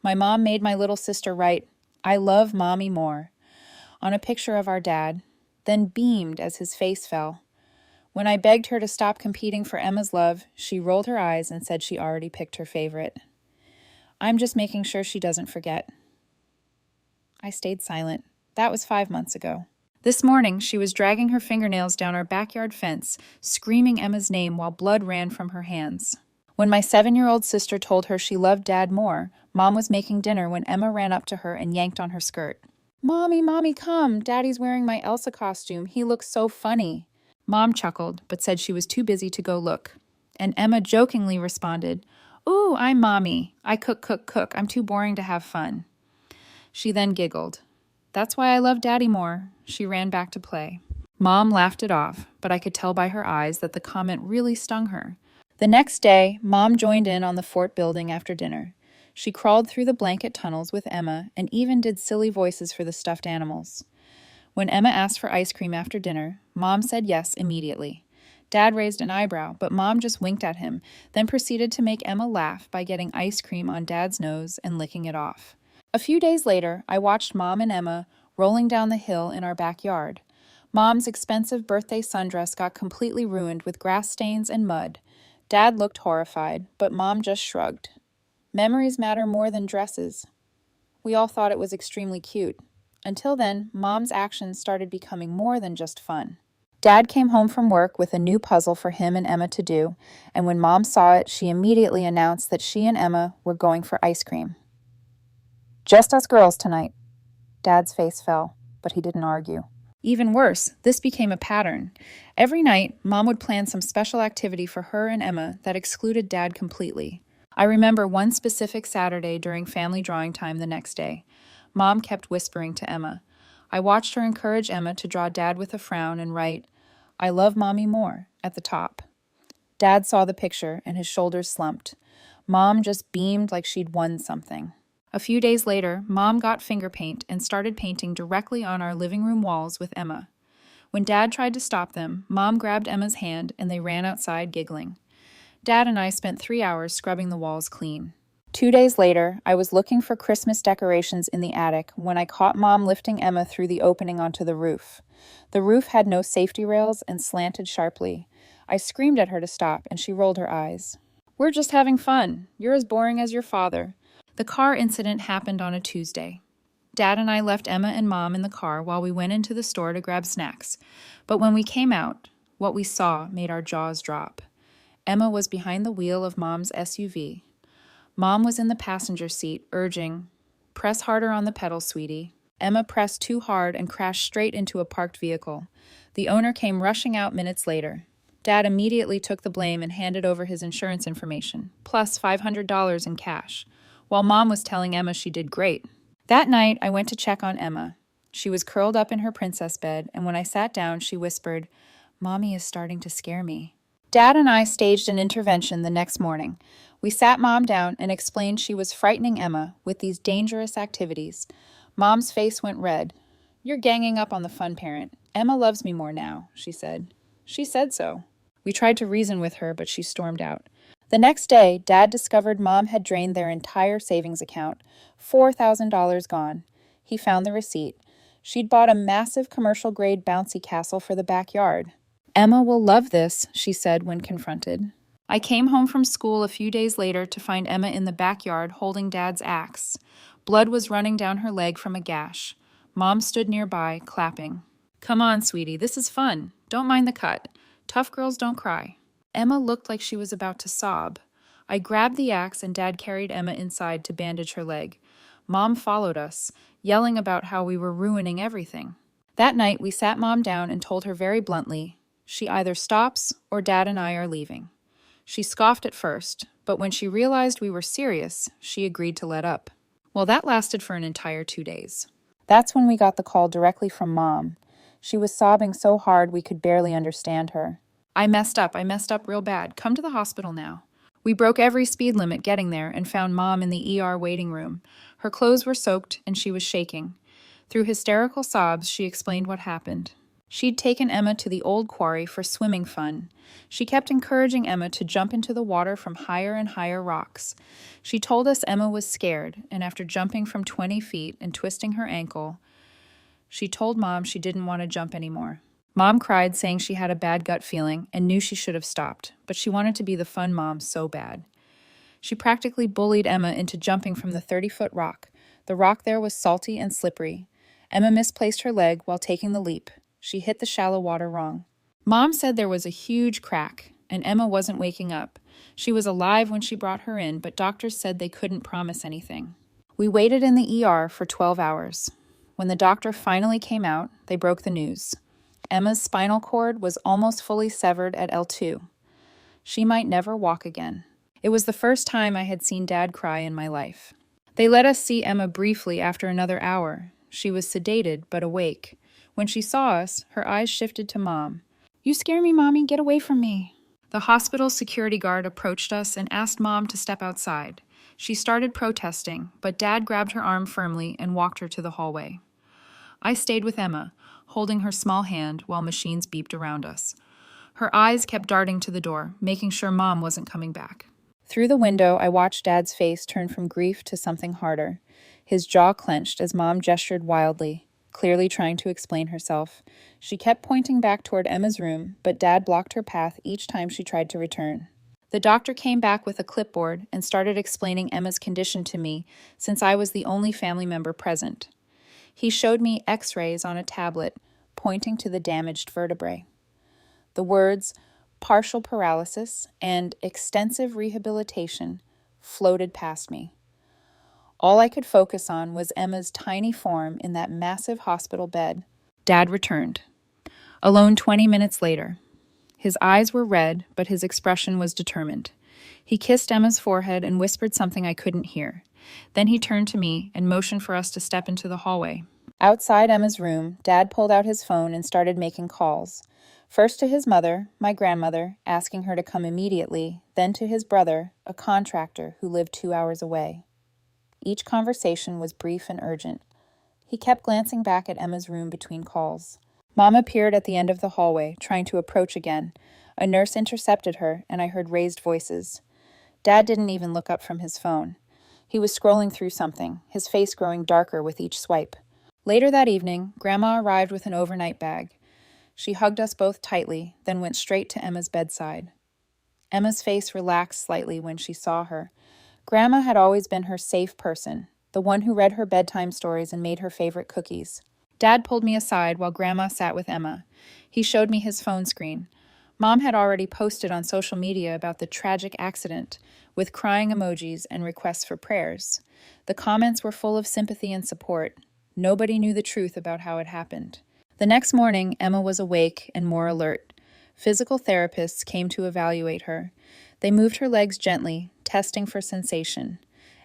My mom made my little sister write, "I love Mommy more," on a picture of our dad, then beamed as his face fell. When I begged her to stop competing for Emma's love, she rolled her eyes and said she already picked her favorite. "I'm just making sure she doesn't forget." I stayed silent. That was 5 months ago. This morning, she was dragging her fingernails down our backyard fence, screaming Emma's name while blood ran from her hands. When my 7-year-old sister told her she loved Dad more, Mom was making dinner when Emma ran up to her and yanked on her skirt. "Mommy, Mommy, come! Daddy's wearing my Elsa costume. He looks so funny." Mom chuckled, but said she was too busy to go look. And Emma jokingly responded, "Ooh, I'm Mommy. I cook. I'm too boring to have fun." She then giggled. "That's why I love Daddy more." She ran back to play. Mom laughed it off, but I could tell by her eyes that the comment really stung her. The next day, Mom joined in on the fort building after dinner. She crawled through the blanket tunnels with Emma and even did silly voices for the stuffed animals. When Emma asked for ice cream after dinner, Mom said yes immediately. Dad raised an eyebrow, but Mom just winked at him, then proceeded to make Emma laugh by getting ice cream on Dad's nose and licking it off. A few days later, I watched Mom and Emma rolling down the hill in our backyard. Mom's expensive birthday sundress got completely ruined with grass stains and mud. Dad looked horrified, but Mom just shrugged. Memories matter more than dresses. We all thought it was extremely cute. Until then, Mom's actions started becoming more than just fun. Dad came home from work with a new puzzle for him and Emma to do, and when Mom saw it, she immediately announced that she and Emma were going for ice cream. "Just us girls tonight." Dad's face fell, but he didn't argue. Even worse, this became a pattern. Every night, Mom would plan some special activity for her and Emma that excluded Dad completely. I remember one specific Saturday during family drawing time the next day. Mom kept whispering to Emma. I watched her encourage Emma to draw Dad with a frown and write, "I love Mommy more," at the top. Dad saw the picture and his shoulders slumped. Mom just beamed like she'd won something. A few days later, Mom got finger paint and started painting directly on our living room walls with Emma. When Dad tried to stop them, Mom grabbed Emma's hand and they ran outside giggling. Dad and I spent 3 hours scrubbing the walls clean. 2 days later, I was looking for Christmas decorations in the attic when I caught Mom lifting Emma through the opening onto the roof. The roof had no safety rails and slanted sharply. I screamed at her to stop and she rolled her eyes. "We're just having fun. You're as boring as your father." The car incident happened on a Tuesday. Dad and I left Emma and Mom in the car while we went into the store to grab snacks. But when we came out, what we saw made our jaws drop. Emma was behind the wheel of Mom's SUV. Mom was in the passenger seat, urging, "Press harder on the pedal, sweetie." Emma pressed too hard and crashed straight into a parked vehicle. The owner came rushing out minutes later. Dad immediately took the blame and handed over his insurance information, plus $500 in cash, while Mom was telling Emma she did great. That night, I went to check on Emma. She was curled up in her princess bed, and when I sat down, she whispered, "Mommy is starting to scare me." Dad and I staged an intervention the next morning. We sat Mom down and explained she was frightening Emma with these dangerous activities. Mom's face went red. "You're ganging up on the fun parent. Emma loves me more now," she said. "She said so." We tried to reason with her, but she stormed out. The next day, Dad discovered Mom had drained their entire savings account, $4,000 gone. He found the receipt. She'd bought a massive commercial-grade bouncy castle for the backyard. "Emma will love this," she said when confronted. I came home from school a few days later to find Emma in the backyard holding Dad's axe. Blood was running down her leg from a gash. Mom stood nearby, clapping. "Come on, sweetie, this is fun. Don't mind the cut. Tough girls don't cry." Emma looked like she was about to sob. I grabbed the axe and Dad carried Emma inside to bandage her leg. Mom followed us, yelling about how we were ruining everything. That night, we sat Mom down and told her very bluntly, she either stops or Dad and I are leaving. She scoffed at first, but when she realized we were serious, she agreed to let up. Well, that lasted for an entire 2 days. That's when we got the call directly from Mom. She was sobbing so hard we could barely understand her. I messed up real bad. Come to the hospital now." We broke every speed limit getting there and found Mom in the ER waiting room. Her clothes were soaked and she was shaking. Through hysterical sobs, she explained what happened. She'd taken Emma to the old quarry for swimming fun. She kept encouraging Emma to jump into the water from higher and higher rocks. She told us Emma was scared, and after jumping from 20 feet and twisting her ankle, she told Mom she didn't want to jump anymore. Mom cried, saying she had a bad gut feeling and knew she should have stopped, but she wanted to be the fun mom so bad. She practically bullied Emma into jumping from the 30-foot rock. The rock there was salty and slippery. Emma misplaced her leg while taking the leap. She hit the shallow water wrong. Mom said there was a huge crack, and Emma wasn't waking up. She was alive when she brought her in, but doctors said they couldn't promise anything. We waited in the ER for 12 hours. When the doctor finally came out, they broke the news. Emma's spinal cord was almost fully severed at L2. She might never walk again. It was the first time I had seen Dad cry in my life. They let us see Emma briefly after another hour. She was sedated but awake. When she saw us, her eyes shifted to Mom. "You scare me, Mommy. Get away from me." The hospital security guard approached us and asked Mom to step outside. She started protesting, but Dad grabbed her arm firmly and walked her to the hallway. I stayed with Emma, holding her small hand while machines beeped around us. Her eyes kept darting to the door, making sure Mom wasn't coming back. Through the window, I watched Dad's face turn from grief to something harder. His jaw clenched as Mom gestured wildly, clearly trying to explain herself. She kept pointing back toward Emma's room, but Dad blocked her path each time she tried to return. The doctor came back with a clipboard and started explaining Emma's condition to me, since I was the only family member present. He showed me X-rays on a tablet, pointing to the damaged vertebrae. The words partial paralysis and extensive rehabilitation floated past me. All I could focus on was Emma's tiny form in that massive hospital bed. Dad returned, alone 20 minutes later. His eyes were red, but his expression was determined. He kissed Emma's forehead and whispered something I couldn't hear. Then he turned to me and motioned for us to step into the hallway. Outside Emma's room, Dad pulled out his phone and started making calls. First to his mother, my grandmother, asking her to come immediately, then to his brother, a contractor who lived 2 hours away. Each conversation was brief and urgent. He kept glancing back at Emma's room between calls. Mom appeared at the end of the hallway, trying to approach again. A nurse intercepted her, and I heard raised voices. Dad didn't even look up from his phone. He was scrolling through something, his face growing darker with each swipe. Later that evening, Grandma arrived with an overnight bag. She hugged us both tightly, then went straight to Emma's bedside. Emma's face relaxed slightly when she saw her. Grandma had always been her safe person, the one who read her bedtime stories and made her favorite cookies. Dad pulled me aside while Grandma sat with Emma. He showed me his phone screen. Mom had already posted on social media about the tragic accident, with crying emojis and requests for prayers. The comments were full of sympathy and support. Nobody knew the truth about how it happened. The next morning, Emma was awake and more alert. Physical therapists came to evaluate her. They moved her legs gently, testing for sensation.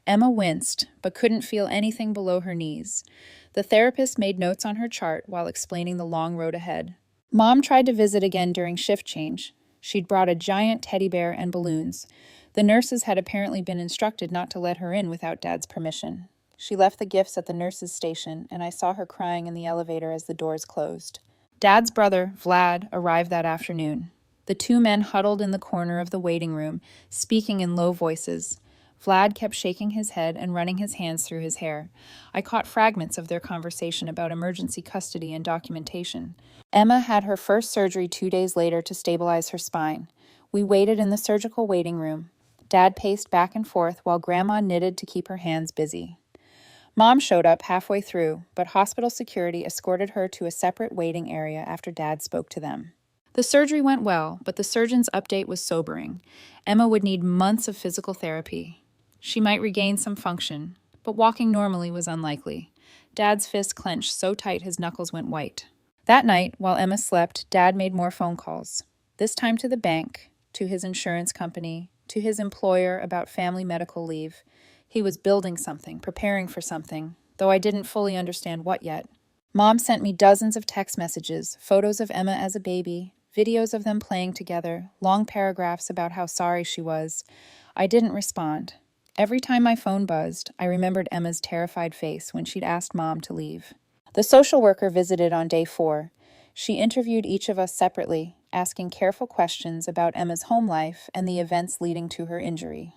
Emma winced, but couldn't feel anything below her knees. The therapist made notes on her chart while explaining the long road ahead. Mom tried to visit again during shift change. She'd brought a giant teddy bear and balloons. The nurses had apparently been instructed not to let her in without Dad's permission. She left the gifts at the nurses' station, and I saw her crying in the elevator as the doors closed. Dad's brother, Vlad, arrived that afternoon. The two men huddled in the corner of the waiting room, speaking in low voices. Vlad kept shaking his head and running his hands through his hair. I caught fragments of their conversation about emergency custody and documentation. Emma had her first surgery 2 days later to stabilize her spine. We waited in the surgical waiting room. Dad paced back and forth while Grandma knitted to keep her hands busy. Mom showed up halfway through, but hospital security escorted her to a separate waiting area after Dad spoke to them. The surgery went well, but the surgeon's update was sobering. Emma would need months of physical therapy. She might regain some function, but walking normally was unlikely. Dad's fist clenched so tight his knuckles went white. That night, while Emma slept, Dad made more phone calls. This time to the bank, to his insurance company, to his employer about family medical leave. He was building something, preparing for something, though I didn't fully understand what yet. Mom sent me dozens of text messages, photos of Emma as a baby, videos of them playing together, long paragraphs about how sorry she was. I didn't respond. Every time my phone buzzed, I remembered Emma's terrified face when she'd asked Mom to leave. The social worker visited on day 4. She interviewed each of us separately, asking careful questions about Emma's home life and the events leading to her injury.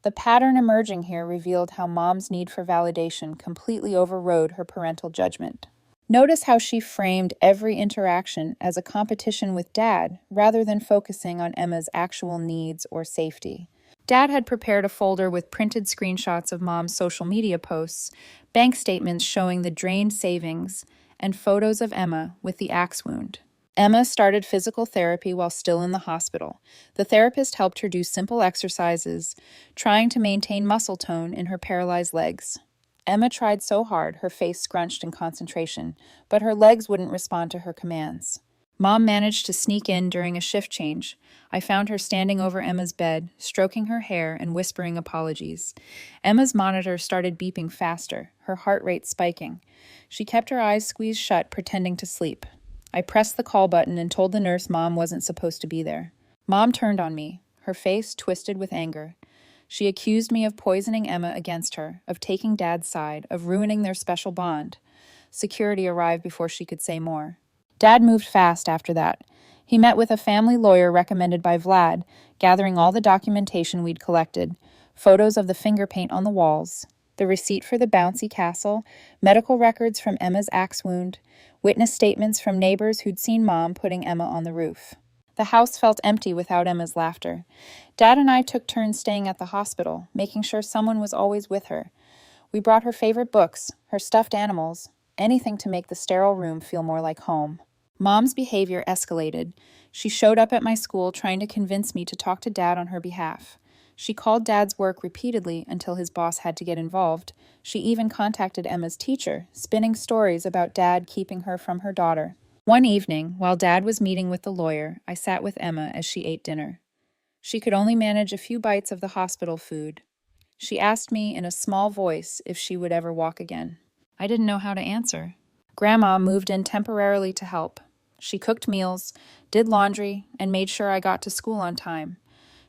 The pattern emerging here revealed how Mom's need for validation completely overrode her parental judgment. Notice how she framed every interaction as a competition with Dad rather than focusing on Emma's actual needs or safety. Dad had prepared a folder with printed screenshots of Mom's social media posts, bank statements showing the drained savings, and photos of Emma with the axe wound. Emma started physical therapy while still in the hospital. The therapist helped her do simple exercises, trying to maintain muscle tone in her paralyzed legs. Emma tried so hard, her face scrunched in concentration, but her legs wouldn't respond to her commands. Mom managed to sneak in during a shift change. I found her standing over Emma's bed, stroking her hair and whispering apologies. Emma's monitor started beeping faster, her heart rate spiking. She kept her eyes squeezed shut, pretending to sleep. I pressed the call button and told the nurse Mom wasn't supposed to be there. Mom turned on me, her face twisted with anger. She accused me of poisoning Emma against her, of taking Dad's side, of ruining their special bond. Security arrived before she could say more. Dad moved fast after that. He met with a family lawyer recommended by Vlad, gathering all the documentation we'd collected, photos of the finger paint on the walls, the receipt for the bouncy castle, medical records from Emma's axe wound, witness statements from neighbors who'd seen Mom putting Emma on the roof. The house felt empty without Emma's laughter. Dad and I took turns staying at the hospital, making sure someone was always with her. We brought her favorite books, her stuffed animals, anything to make the sterile room feel more like home. Mom's behavior escalated. She showed up at my school trying to convince me to talk to Dad on her behalf. She called Dad's work repeatedly until his boss had to get involved. She even contacted Emma's teacher, spinning stories about Dad keeping her from her daughter. One evening, while Dad was meeting with the lawyer, I sat with Emma as she ate dinner. She could only manage a few bites of the hospital food. She asked me in a small voice if she would ever walk again. I didn't know how to answer. Grandma moved in temporarily to help. She cooked meals, did laundry, and made sure I got to school on time.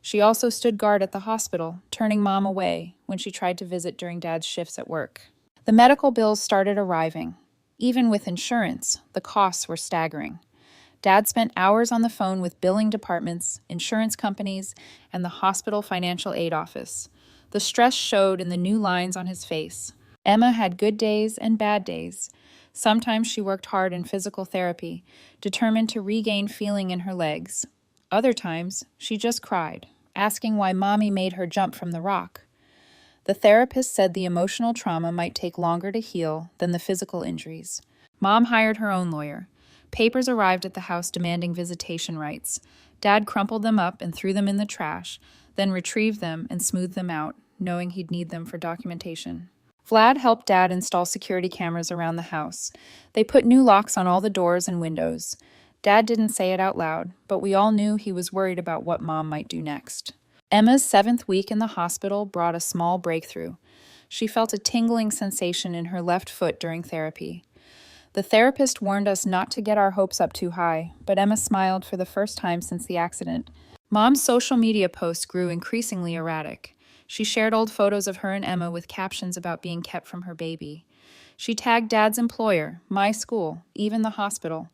She also stood guard at the hospital, turning Mom away when she tried to visit during Dad's shifts at work. The medical bills started arriving. Even with insurance, the costs were staggering. Dad spent hours on the phone with billing departments, insurance companies, and the hospital financial aid office. The stress showed in the new lines on his face. Emma had good days and bad days. Sometimes she worked hard in physical therapy, determined to regain feeling in her legs. Other times, she just cried, asking why Mommy made her jump from the rock. The therapist said the emotional trauma might take longer to heal than the physical injuries. Mom hired her own lawyer. Papers arrived at the house demanding visitation rights. Dad crumpled them up and threw them in the trash, then retrieved them and smoothed them out, knowing he'd need them for documentation. Vlad helped Dad install security cameras around the house. They put new locks on all the doors and windows. Dad didn't say it out loud, but we all knew he was worried about what Mom might do next. Emma's 7th week in the hospital brought a small breakthrough. She felt a tingling sensation in her left foot during therapy. The therapist warned us not to get our hopes up too high, but Emma smiled for the first time since the accident. Mom's social media posts grew increasingly erratic. She shared old photos of her and Emma with captions about being kept from her baby. She tagged Dad's employer, my school, even the hospital.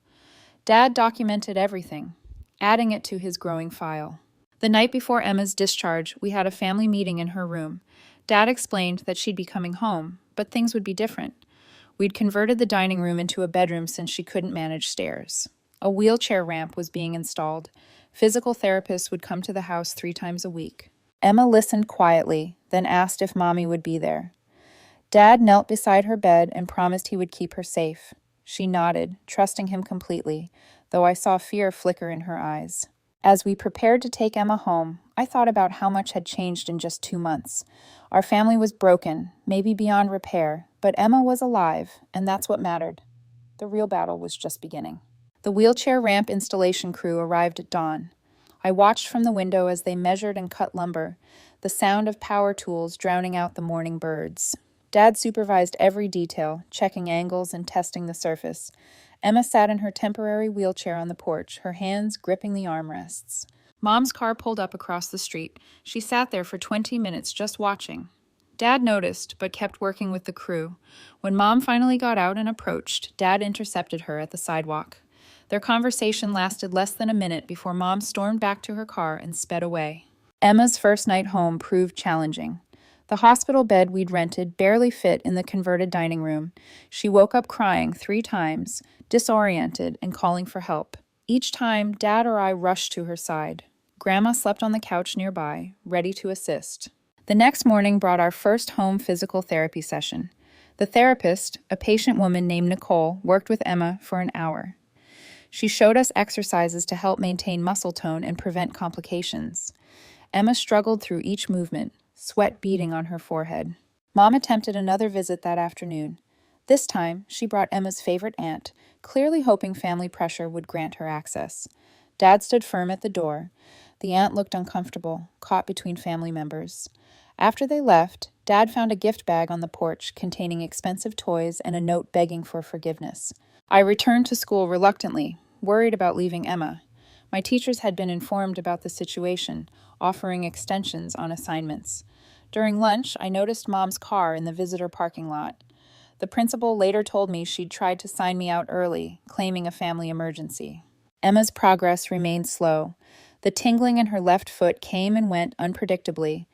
Dad documented everything, adding it to his growing file. The night before Emma's discharge, we had a family meeting in her room. Dad explained that she'd be coming home, but things would be different. We'd converted the dining room into a bedroom since she couldn't manage stairs. A wheelchair ramp was being installed. Physical therapists would come to the house 3 times a week. Emma listened quietly, then asked if Mommy would be there. Dad knelt beside her bed and promised he would keep her safe. She nodded, trusting him completely, though I saw fear flicker in her eyes. As we prepared to take Emma home, I thought about how much had changed in just 2 months. Our family was broken, maybe beyond repair, but Emma was alive, and that's what mattered. The real battle was just beginning. The wheelchair ramp installation crew arrived at dawn. I watched from the window as they measured and cut lumber, the sound of power tools drowning out the morning birds. Dad supervised every detail, checking angles and testing the surface. Emma sat in her temporary wheelchair on the porch, her hands gripping the armrests. Mom's car pulled up across the street. She sat there for 20 minutes just watching. Dad noticed, but kept working with the crew. When Mom finally got out and approached, Dad intercepted her at the sidewalk. Their conversation lasted less than a minute before Mom stormed back to her car and sped away. Emma's first night home proved challenging. The hospital bed we'd rented barely fit in the converted dining room. She woke up crying 3 times, disoriented and calling for help. Each time, Dad or I rushed to her side. Grandma slept on the couch nearby, ready to assist. The next morning brought our first home physical therapy session. The therapist, a patient woman named Nicole, worked with Emma for an hour. She showed us exercises to help maintain muscle tone and prevent complications. Emma struggled through each movement, sweat beading on her forehead. Mom attempted another visit that afternoon. This time, she brought Emma's favorite aunt, clearly hoping family pressure would grant her access. Dad stood firm at the door. The aunt looked uncomfortable, caught between family members. After they left, Dad found a gift bag on the porch containing expensive toys and a note begging for forgiveness. I returned to school reluctantly, worried about leaving Emma. My teachers had been informed about the situation, offering extensions on assignments. During lunch, I noticed Mom's car in the visitor parking lot. The principal later told me she'd tried to sign me out early, claiming a family emergency. Emma's progress remained slow. The tingling in her left foot came and went unpredictably.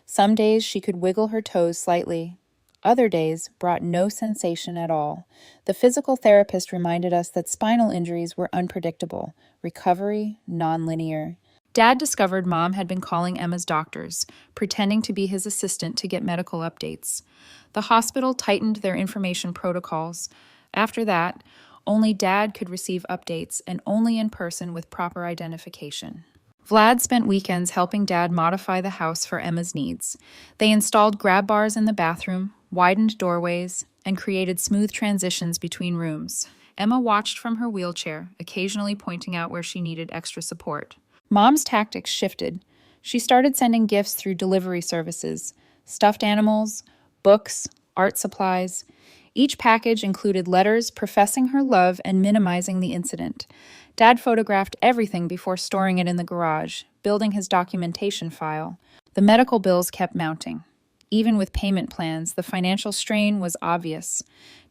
Some days she could wiggle her toes slightly. Other days brought no sensation at all. The physical therapist reminded us that spinal injuries were unpredictable, recovery nonlinear. Dad discovered Mom had been calling Emma's doctors, pretending to be his assistant to get medical updates. The hospital tightened their information protocols. After that, only Dad could receive updates, and only in person with proper identification. Vlad spent weekends helping Dad modify the house for Emma's needs. They installed grab bars in the bathroom, widened doorways, and created smooth transitions between rooms. Emma watched from her wheelchair, occasionally pointing out where she needed extra support. Mom's tactics shifted. She started sending gifts through delivery services, stuffed animals, books, art supplies. Each package included letters professing her love and minimizing the incident. Dad photographed everything before storing it in the garage, building his documentation file. The medical bills kept mounting. Even with payment plans, the financial strain was obvious.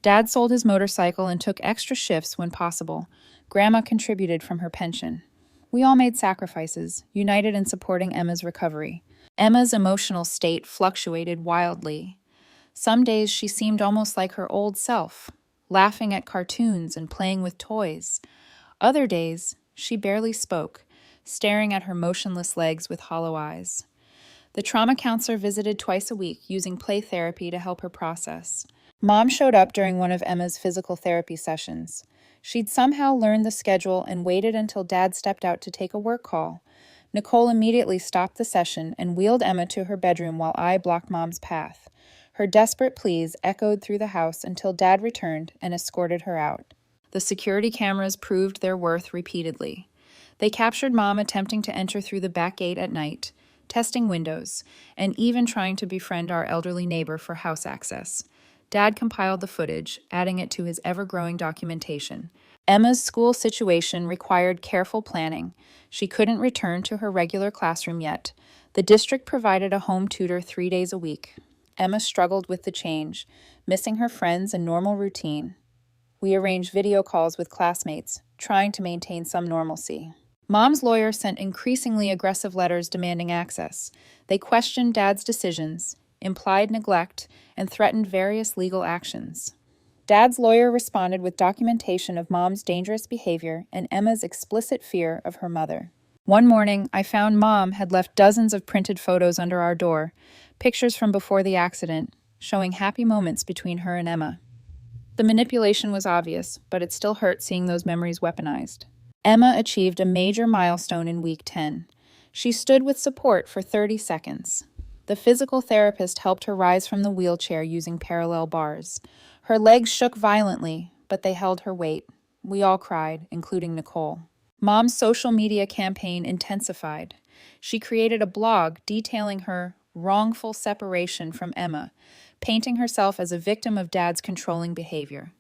Dad sold his motorcycle and took extra shifts when possible. Grandma contributed from her pension. We all made sacrifices, united in supporting Emma's recovery. Emma's emotional state fluctuated wildly. Some days she seemed almost like her old self, laughing at cartoons and playing with toys. Other days, she barely spoke, staring at her motionless legs with hollow eyes. The trauma counselor visited twice a week, using play therapy to help her process. Mom showed up during one of Emma's physical therapy sessions. She'd somehow learned the schedule and waited until Dad stepped out to take a work call. Nicole immediately stopped the session and wheeled Emma to her bedroom while I blocked Mom's path. Her desperate pleas echoed through the house until Dad returned and escorted her out. The security cameras proved their worth repeatedly. They captured Mom attempting to enter through the back gate at night, testing windows, and even trying to befriend our elderly neighbor for house access. Dad compiled the footage, adding it to his ever-growing documentation. Emma's school situation required careful planning. She couldn't return to her regular classroom yet. The district provided a home tutor 3 days a week. Emma struggled with the change, missing her friends and normal routine. We arranged video calls with classmates, trying to maintain some normalcy. Mom's lawyer sent increasingly aggressive letters demanding access. They questioned Dad's decisions, implied neglect, and threatened various legal actions. Dad's lawyer responded with documentation of Mom's dangerous behavior and Emma's explicit fear of her mother. One morning, I found Mom had left dozens of printed photos under our door, pictures from before the accident, showing happy moments between her and Emma. The manipulation was obvious, but it still hurt seeing those memories weaponized. Emma achieved a major milestone in week 10. She stood with support for 30 seconds. The physical therapist helped her rise from the wheelchair using parallel bars. Her legs shook violently, but they held her weight. We all cried, including Nicole. Mom's social media campaign intensified. She created a blog detailing her wrongful separation from Emma, painting herself as a victim of Dad's controlling behavior.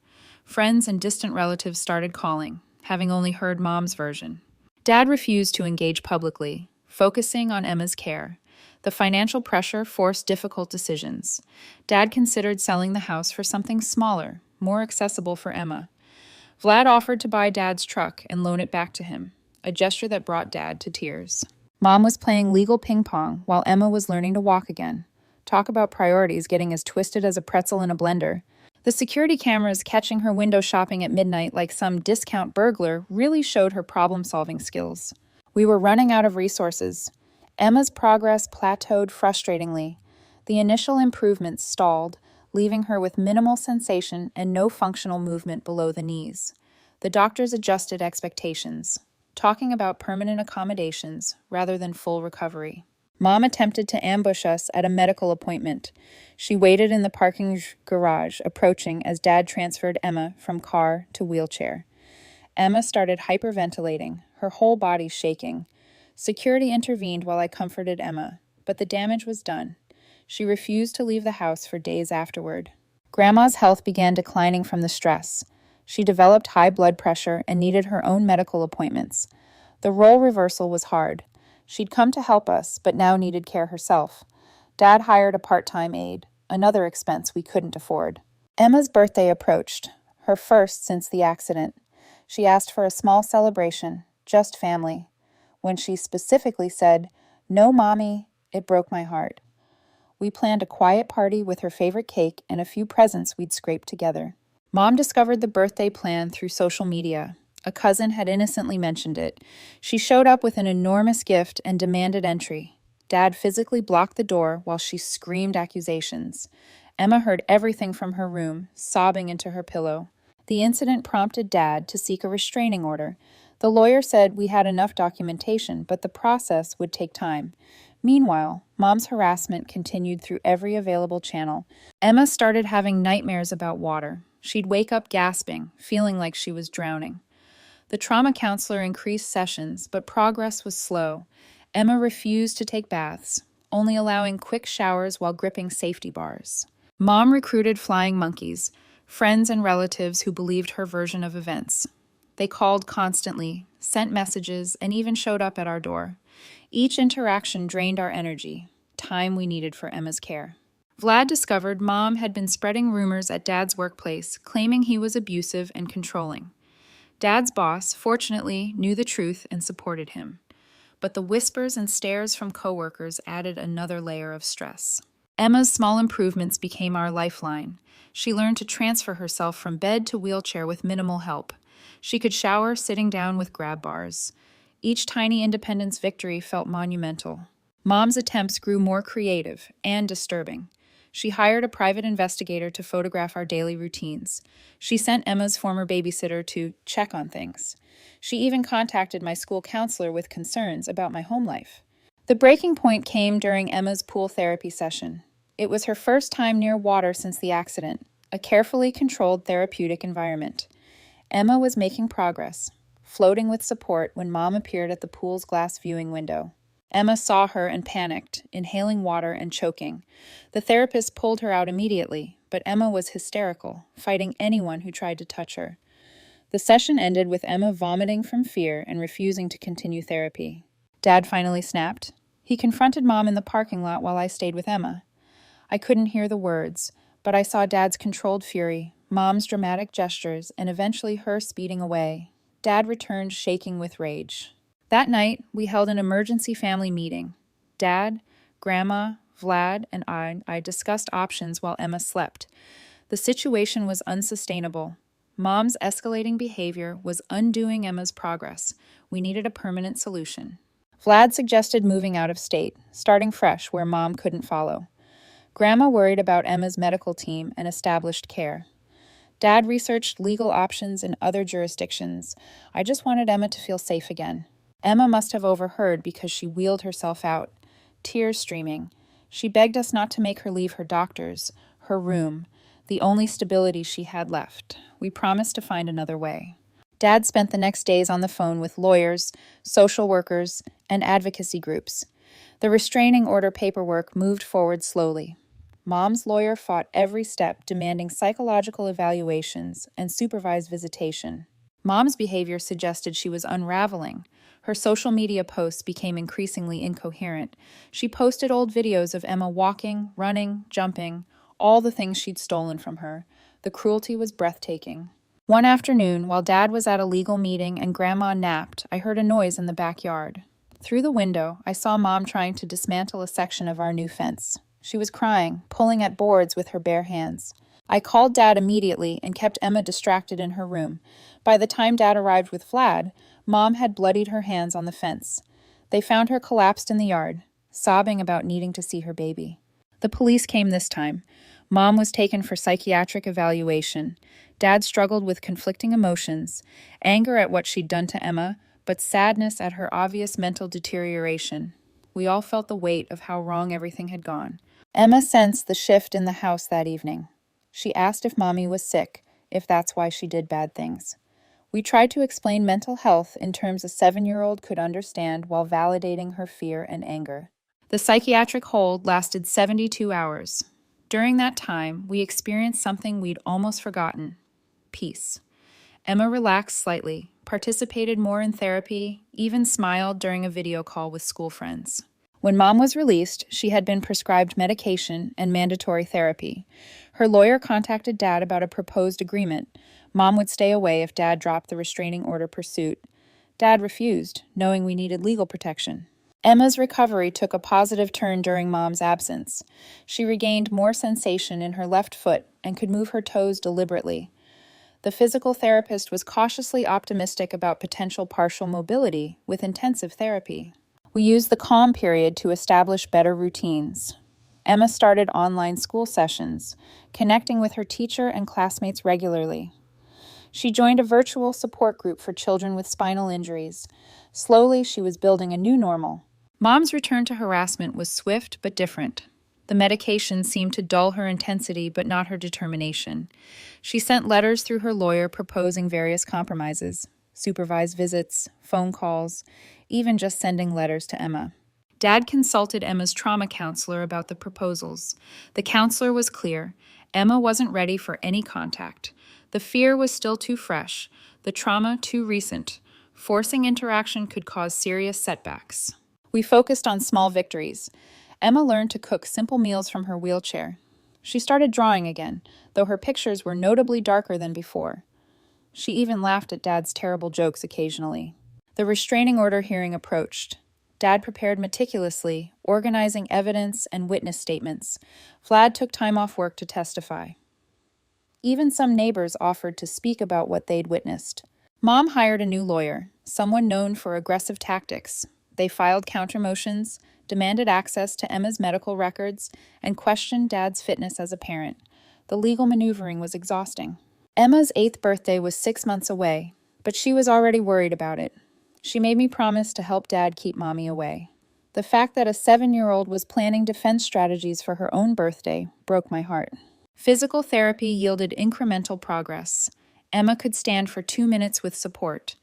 Friends and distant relatives started calling, having only heard Mom's version. Dad refused to engage publicly, focusing on Emma's care. The financial pressure forced difficult decisions. Dad considered selling the house for something smaller, more accessible for Emma. Vlad offered to buy Dad's truck and loan it back to him, a gesture that brought Dad to tears. Mom was playing legal ping pong while Emma was learning to walk again. Talk about priorities getting as twisted as a pretzel in a blender. The security cameras catching her window shopping at midnight like some discount burglar really showed her problem-solving skills. We were running out of resources. Emma's progress plateaued frustratingly. The initial improvements stalled, leaving her with minimal sensation and no functional movement below the knees. The doctors adjusted expectations, talking about permanent accommodations rather than full recovery. Mom attempted to ambush us at a medical appointment. She waited in the parking garage, approaching as Dad transferred Emma from car to wheelchair. Emma started hyperventilating, her whole body shaking. Security intervened while I comforted Emma, but the damage was done. She refused to leave the house for days afterward. Grandma's health began declining from the stress. She developed high blood pressure and needed her own medical appointments. The role reversal was hard. She'd come to help us, but now needed care herself. Dad hired a part-time aide, another expense we couldn't afford. Emma's birthday approached, her first since the accident. She asked for a small celebration, just family. When she specifically said, "No, Mommy," it broke my heart. We planned a quiet party with her favorite cake and a few presents we'd scraped together. Mom discovered the birthday plan through social media. A cousin had innocently mentioned it. She showed up with an enormous gift and demanded entry. Dad physically blocked the door while she screamed accusations. Emma heard everything from her room, sobbing into her pillow. The incident prompted Dad to seek a restraining order. The lawyer said we had enough documentation, but the process would take time. Meanwhile, Mom's harassment continued through every available channel. Emma started having nightmares about water. She'd wake up gasping, feeling like she was drowning. The trauma counselor increased sessions, but progress was slow. Emma refused to take baths, only allowing quick showers while gripping safety bars. Mom recruited flying monkeys, friends and relatives who believed her version of events. They called constantly, sent messages, and even showed up at our door. Each interaction drained our energy, time we needed for Emma's care. Vlad discovered Mom had been spreading rumors at Dad's workplace, claiming he was abusive and controlling. Dad's boss, fortunately, knew the truth and supported him. But the whispers and stares from coworkers added another layer of stress. Emma's small improvements became our lifeline. She learned to transfer herself from bed to wheelchair with minimal help. She could shower sitting down with grab bars. Each tiny independence victory felt monumental. Mom's attempts grew more creative and disturbing. She hired a private investigator to photograph our daily routines. She sent Emma's former babysitter to check on things. She even contacted my school counselor with concerns about my home life. The breaking point came during Emma's pool therapy session. It was her first time near water since the accident, a carefully controlled therapeutic environment. Emma was making progress, floating with support when Mom appeared at the pool's glass viewing window. Emma saw her and panicked, inhaling water and choking. The therapist pulled her out immediately, but Emma was hysterical, fighting anyone who tried to touch her. The session ended with Emma vomiting from fear and refusing to continue therapy. Dad finally snapped. He confronted Mom in the parking lot while I stayed with Emma. I couldn't hear the words, but I saw Dad's controlled fury, Mom's dramatic gestures, and eventually her speeding away. Dad returned shaking with rage. That night, we held an emergency family meeting. Dad, Grandma, Vlad, and I discussed options while Emma slept. The situation was unsustainable. Mom's escalating behavior was undoing Emma's progress. We needed a permanent solution. Vlad suggested moving out of state, starting fresh where Mom couldn't follow. Grandma worried about Emma's medical team and established care. Dad researched legal options in other jurisdictions. I just wanted Emma to feel safe again. Emma must have overheard because she wheeled herself out, tears streaming. She begged us not to make her leave her doctors, her room, the only stability she had left. We promised to find another way. Dad spent the next days on the phone with lawyers, social workers, and advocacy groups. The restraining order paperwork moved forward slowly. Mom's lawyer fought every step, demanding psychological evaluations and supervised visitation. Mom's behavior suggested she was unraveling. Her social media posts became increasingly incoherent. She posted old videos of Emma walking, running, jumping, all the things she'd stolen from her. The cruelty was breathtaking. One afternoon, while Dad was at a legal meeting and Grandma napped, I heard a noise in the backyard. Through the window, I saw Mom trying to dismantle a section of our new fence. She was crying, pulling at boards with her bare hands. I called Dad immediately and kept Emma distracted in her room. By the time Dad arrived with Vlad, Mom had bloodied her hands on the fence. They found her collapsed in the yard, sobbing about needing to see her baby. The police came this time. Mom was taken for psychiatric evaluation. Dad struggled with conflicting emotions, anger at what she'd done to Emma, but sadness at her obvious mental deterioration. We all felt the weight of how wrong everything had gone. Emma sensed the shift in the house that evening. She asked if Mommy was sick, if that's why she did bad things. We tried to explain mental health in terms a 7-year-old could understand while validating her fear and anger. The psychiatric hold lasted 72 hours. During that time, we experienced something we'd almost forgotten: peace. Emma relaxed slightly, participated more in therapy, even smiled during a video call with school friends. When Mom was released, she had been prescribed medication and mandatory therapy. Her lawyer contacted Dad about a proposed agreement. Mom would stay away if Dad dropped the restraining order pursuit. Dad refused, knowing we needed legal protection. Emma's recovery took a positive turn during Mom's absence. She regained more sensation in her left foot and could move her toes deliberately. The physical therapist was cautiously optimistic about potential partial mobility with intensive therapy. We used the calm period to establish better routines. Emma started online school sessions, connecting with her teacher and classmates regularly. She joined a virtual support group for children with spinal injuries. Slowly, she was building a new normal. Mom's return to harassment was swift but different. The medication seemed to dull her intensity but not her determination. She sent letters through her lawyer proposing various compromises: supervised visits, phone calls, even just sending letters to Emma. Dad consulted Emma's trauma counselor about the proposals. The counselor was clear: Emma wasn't ready for any contact. The fear was still too fresh, the trauma too recent. Forcing interaction could cause serious setbacks. We focused on small victories. Emma learned to cook simple meals from her wheelchair. She started drawing again, though her pictures were notably darker than before. She even laughed at Dad's terrible jokes occasionally. The restraining order hearing approached. Dad prepared meticulously, organizing evidence and witness statements. Vlad took time off work to testify. Even some neighbors offered to speak about what they'd witnessed. Mom hired a new lawyer, someone known for aggressive tactics. They filed countermotions, demanded access to Emma's medical records, and questioned Dad's fitness as a parent. The legal maneuvering was exhausting. Emma's 8th birthday was 6 months away, but she was already worried about it. She made me promise to help Dad keep Mommy away. The fact that a 7-year-old was planning defense strategies for her own birthday broke my heart. Physical therapy yielded incremental progress. Emma could stand for 2 minutes with support.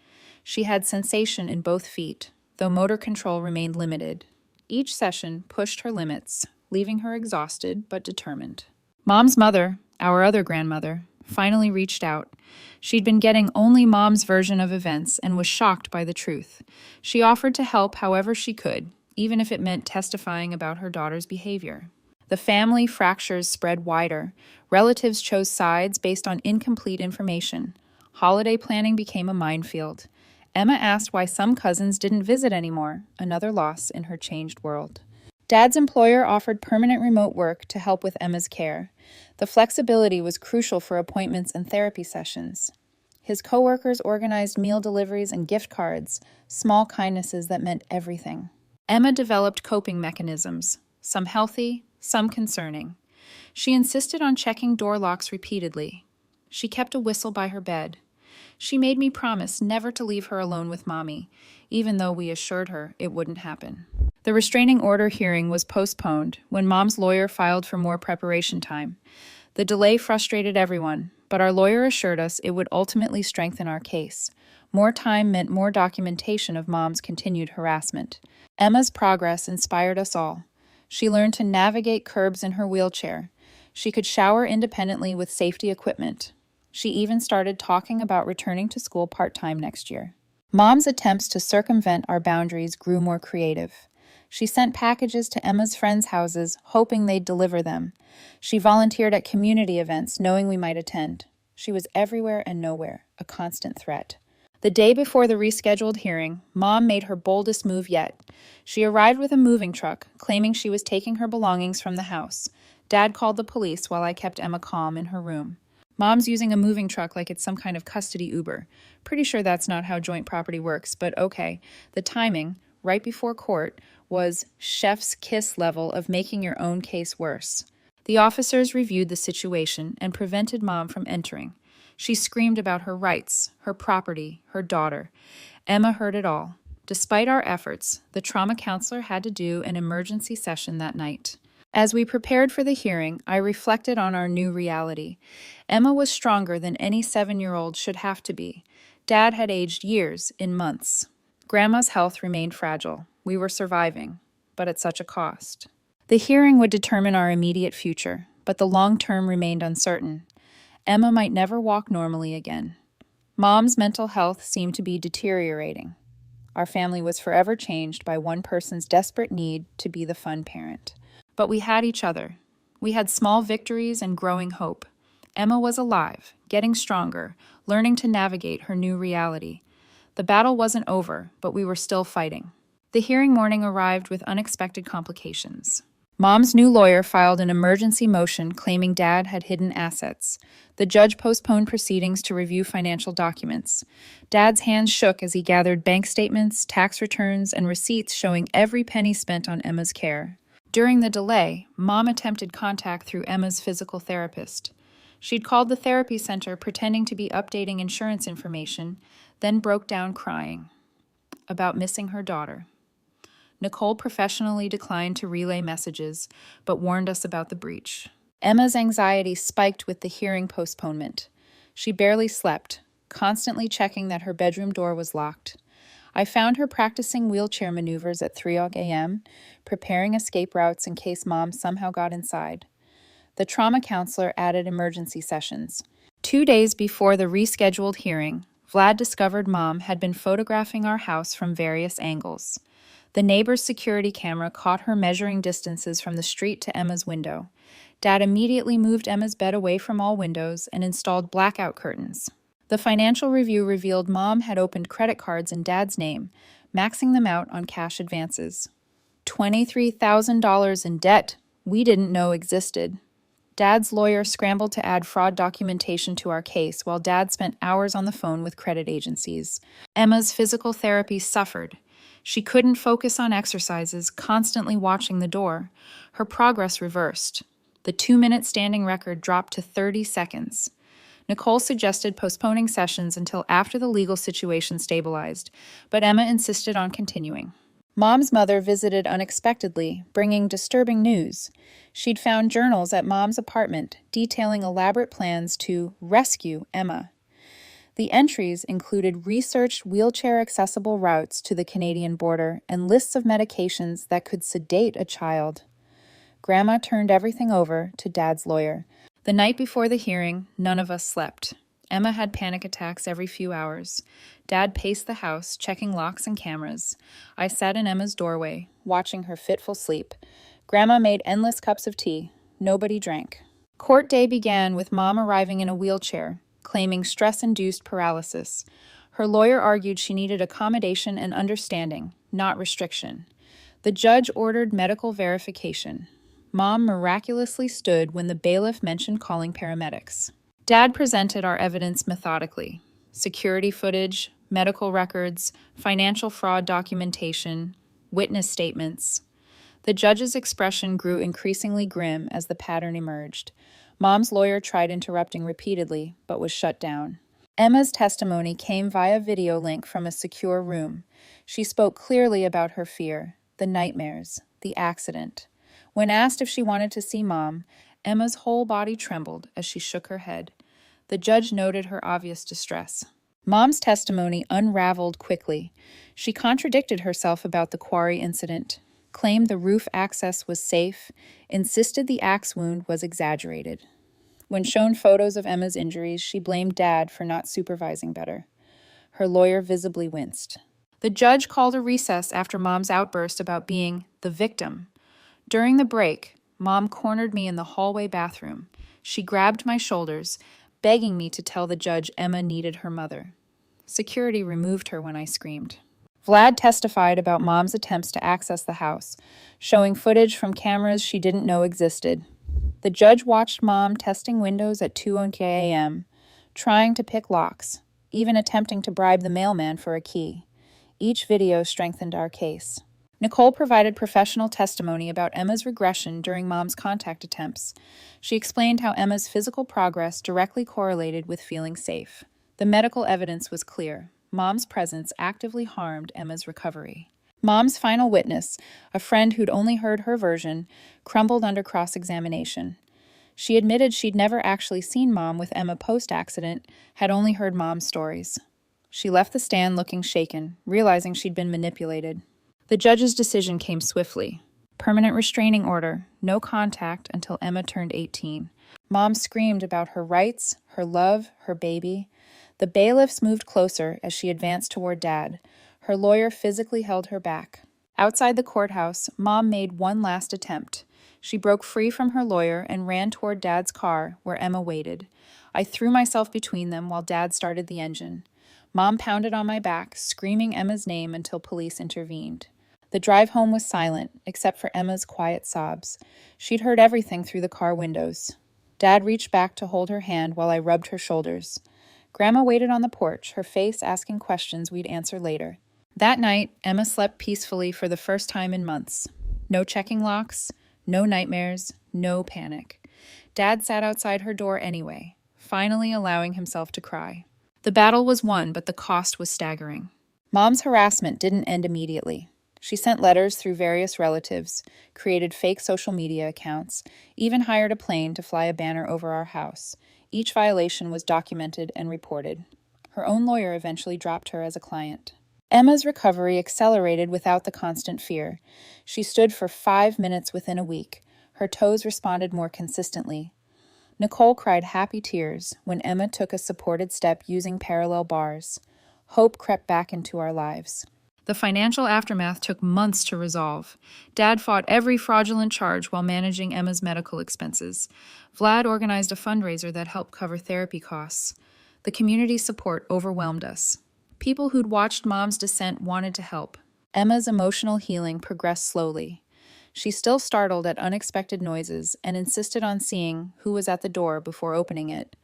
She had sensation in both feet, though motor control remained limited. Each session pushed her limits, leaving her exhausted but determined. Mom's mother, our other grandmother, finally reached out. She'd been getting only Mom's version of events and was shocked by the truth. She offered to help however she could, even if it meant testifying about her daughter's behavior. The family fractures spread wider. Relatives chose sides based on incomplete information. Holiday planning became a minefield. Emma asked why some cousins didn't visit anymore, another loss in her changed world. Dad's employer offered permanent remote work to help with Emma's care. The flexibility was crucial for appointments and therapy sessions. His coworkers organized meal deliveries and gift cards, small kindnesses that meant everything. Emma developed coping mechanisms, some healthy, some concerning. She insisted on checking door locks repeatedly. She kept a whistle by her bed. She made me promise never to leave her alone with Mommy, even though we assured her it wouldn't happen. The restraining order hearing was postponed when Mom's lawyer filed for more preparation time. The delay frustrated everyone, but our lawyer assured us it would ultimately strengthen our case. More time meant more documentation of Mom's continued harassment. Emma's progress inspired us all. She learned to navigate curbs in her wheelchair. She could shower independently with safety equipment. She even started talking about returning to school part-time next year. Mom's attempts to circumvent our boundaries grew more creative. She sent packages to Emma's friends' houses, hoping they'd deliver them. She volunteered at community events, knowing we might attend. She was everywhere and nowhere, a constant threat. The day before the rescheduled hearing, Mom made her boldest move yet. She arrived with a moving truck, claiming she was taking her belongings from the house. Dad called the police while I kept Emma calm in her room. Mom's using a moving truck like it's some kind of custody Uber. Pretty sure that's not how joint property works, but okay. The timing, right before court, was chef's kiss level of making your own case worse. The officers reviewed the situation and prevented Mom from entering. She screamed about her rights, her property, her daughter. Emma heard it all. Despite our efforts, the trauma counselor had to do an emergency session that night. As we prepared for the hearing, I reflected on our new reality. Emma was stronger than any 7-year-old should have to be. Dad had aged years in months. Grandma's health remained fragile. We were surviving, but at such a cost. The hearing would determine our immediate future, but the long term remained uncertain. Emma might never walk normally again. Mom's mental health seemed to be deteriorating. Our family was forever changed by one person's desperate need to be the fun parent. But we had each other. We had small victories and growing hope. Emma was alive, getting stronger, learning to navigate her new reality. The battle wasn't over, but we were still fighting. The hearing morning arrived with unexpected complications. Mom's new lawyer filed an emergency motion claiming Dad had hidden assets. The judge postponed proceedings to review financial documents. Dad's hands shook as he gathered bank statements, tax returns, and receipts showing every penny spent on Emma's care. During the delay, Mom attempted contact through Emma's physical therapist. She'd called the therapy center pretending to be updating insurance information, then broke down crying about missing her daughter. Nicole professionally declined to relay messages, but warned us about the breach. Emma's anxiety spiked with the hearing postponement. She barely slept, constantly checking that her bedroom door was locked. I found her practicing wheelchair maneuvers at 3 a.m., preparing escape routes in case Mom somehow got inside. The trauma counselor added emergency sessions. 2 days before the rescheduled hearing, Vlad discovered Mom had been photographing our house from various angles. The neighbor's security camera caught her measuring distances from the street to Emma's window. Dad immediately moved Emma's bed away from all windows and installed blackout curtains. The financial review revealed Mom had opened credit cards in Dad's name, maxing them out on cash advances. $23,000 in debt we didn't know existed. Dad's lawyer scrambled to add fraud documentation to our case while Dad spent hours on the phone with credit agencies. Emma's physical therapy suffered. She couldn't focus on exercises, constantly watching the door. Her progress reversed. The 2-minute standing record dropped to 30 seconds. Nicole suggested postponing sessions until after the legal situation stabilized, but Emma insisted on continuing. Mom's mother visited unexpectedly, bringing disturbing news. She'd found journals at Mom's apartment detailing elaborate plans to rescue Emma. The entries included researched wheelchair-accessible routes to the Canadian border and lists of medications that could sedate a child. Grandma turned everything over to Dad's lawyer. The night before the hearing, none of us slept. Emma had panic attacks every few hours. Dad paced the house, checking locks and cameras. I sat in Emma's doorway, watching her fitful sleep. Grandma made endless cups of tea. Nobody drank. Court day began with Mom arriving in a wheelchair, claiming stress-induced paralysis. Her lawyer argued she needed accommodation and understanding, not restriction. The judge ordered medical verification. Mom miraculously stood when the bailiff mentioned calling paramedics. Dad presented our evidence methodically: security footage, medical records, financial fraud documentation, witness statements. The judge's expression grew increasingly grim as the pattern emerged. Mom's lawyer tried interrupting repeatedly, but was shut down. Emma's testimony came via video link from a secure room. She spoke clearly about her fear, the nightmares, the accident. When asked if she wanted to see Mom, Emma's whole body trembled as she shook her head. The judge noted her obvious distress. Mom's testimony unraveled quickly. She contradicted herself about the quarry incident, claimed the roof access was safe, insisted the axe wound was exaggerated. When shown photos of Emma's injuries, she blamed Dad for not supervising better. Her lawyer visibly winced. The judge called a recess after Mom's outburst about being the victim. During the break, Mom cornered me in the hallway bathroom. She grabbed my shoulders, begging me to tell the judge Emma needed her mother. Security removed her when I screamed. Vlad testified about Mom's attempts to access the house, showing footage from cameras she didn't know existed. The judge watched Mom testing windows at 2:00 a.m., trying to pick locks, even attempting to bribe the mailman for a key. Each video strengthened our case. Nicole provided professional testimony about Emma's regression during Mom's contact attempts. She explained how Emma's physical progress directly correlated with feeling safe. The medical evidence was clear. Mom's presence actively harmed Emma's recovery. Mom's final witness, a friend who'd only heard her version, crumbled under cross-examination. She admitted she'd never actually seen Mom with Emma post-accident, had only heard Mom's stories. She left the stand looking shaken, realizing she'd been manipulated. The judge's decision came swiftly. Permanent restraining order, no contact until Emma turned 18. Mom screamed about her rights, her love, her baby. The bailiffs moved closer as she advanced toward Dad. Her lawyer physically held her back. Outside the courthouse, Mom made one last attempt. She broke free from her lawyer and ran toward Dad's car, where Emma waited. I threw myself between them while Dad started the engine. Mom pounded on my back, screaming Emma's name until police intervened. The drive home was silent, except for Emma's quiet sobs. She'd heard everything through the car windows. Dad reached back to hold her hand while I rubbed her shoulders. Grandma waited on the porch, her face asking questions we'd answer later. That night, Emma slept peacefully for the first time in months. No checking locks, no nightmares, no panic. Dad sat outside her door anyway, finally allowing himself to cry. The battle was won, but the cost was staggering. Mom's harassment didn't end immediately. She sent letters through various relatives, created fake social media accounts, even hired a plane to fly a banner over our house. Each violation was documented and reported. Her own lawyer eventually dropped her as a client. Emma's recovery accelerated without the constant fear. She stood for 5 minutes within a week. Her toes responded more consistently. Nicole cried happy tears when Emma took a supported step using parallel bars. Hope crept back into our lives. The financial aftermath took months to resolve. Dad fought every fraudulent charge while managing Emma's medical expenses. Vlad organized a fundraiser that helped cover therapy costs. The community support overwhelmed us. People who'd watched Mom's descent wanted to help. Emma's emotional healing progressed slowly. She still startled at unexpected noises and insisted on seeing who was at the door before opening it.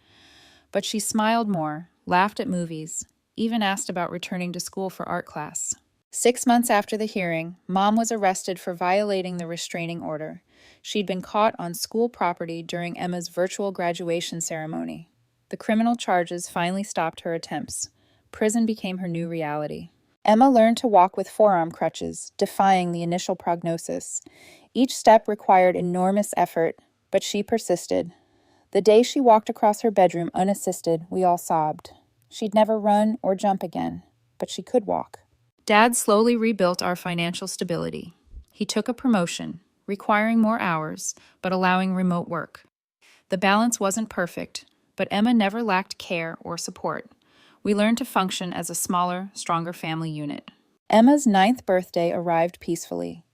But she smiled more, laughed at movies, even asked about returning to school for art class. 6 months after the hearing, Mom was arrested for violating the restraining order. She'd been caught on school property during Emma's virtual graduation ceremony. The criminal charges finally stopped her attempts. Prison became her new reality. Emma learned to walk with forearm crutches, defying the initial prognosis. Each step required enormous effort, but she persisted. The day she walked across her bedroom unassisted, we all sobbed. She'd never run or jump again, but she could walk. Dad slowly rebuilt our financial stability. He took a promotion, requiring more hours, but allowing remote work. The balance wasn't perfect, but Emma never lacked care or support. We learned to function as a smaller, stronger family unit. Emma's 9th birthday arrived peacefully.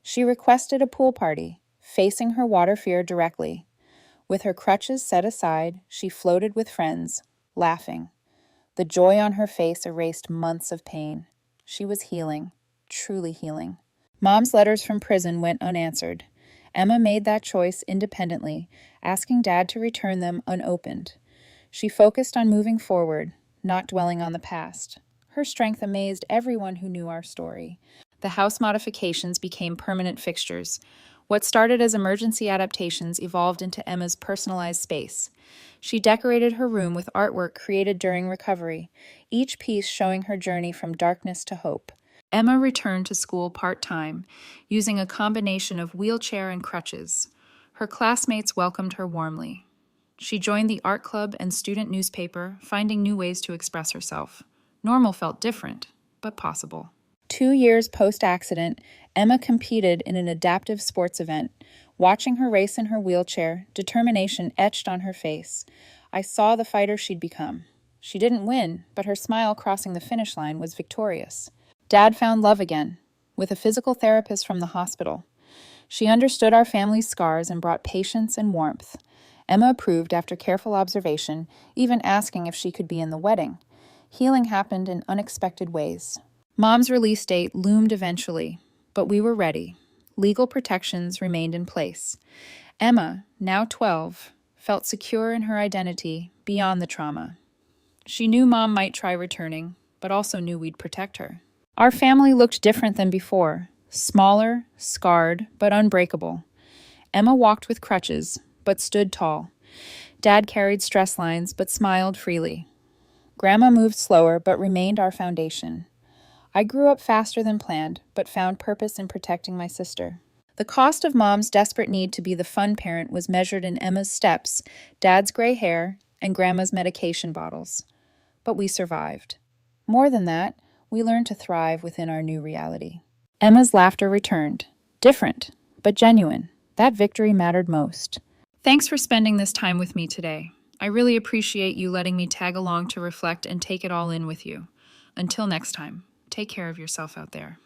She requested a pool party, facing her water fear directly. With her crutches set aside, she floated with friends, laughing. The joy on her face erased months of pain. She was healing, truly healing. Mom's letters from prison went unanswered. Emma made that choice independently, asking Dad to return them unopened. She focused on moving forward, not dwelling on the past. Her strength amazed everyone who knew our story. The house modifications became permanent fixtures. What started as emergency adaptations evolved into Emma's personalized space. She decorated her room with artwork created during recovery, each piece showing her journey from darkness to hope. Emma returned to school part-time, using a combination of wheelchair and crutches. Her classmates welcomed her warmly. She joined the art club and student newspaper, finding new ways to express herself. Normal felt different, but possible. 2 years post-accident, Emma competed in an adaptive sports event. Watching her race in her wheelchair, determination etched on her face. I saw the fighter she'd become. She didn't win, but her smile crossing the finish line was victorious. Dad found love again, with a physical therapist from the hospital. She understood our family's scars and brought patience and warmth. Emma approved after careful observation, even asking if she could be in the wedding. Healing happened in unexpected ways. Mom's release date loomed eventually, but we were ready. Legal protections remained in place. Emma, now 12, felt secure in her identity beyond the trauma. She knew Mom might try returning, but also knew we'd protect her. Our family looked different than before. Smaller, scarred, but unbreakable. Emma walked with crutches, but stood tall. Dad carried stress lines, but smiled freely. Grandma moved slower, but remained our foundation. I grew up faster than planned, but found purpose in protecting my sister. The cost of Mom's desperate need to be the fun parent was measured in Emma's steps, Dad's gray hair, and Grandma's medication bottles. But we survived. More than that, we learned to thrive within our new reality. Emma's laughter returned. Different, but genuine. That victory mattered most. Thanks for spending this time with me today. I really appreciate you letting me tag along to reflect and take it all in with you. Until next time, take care of yourself out there.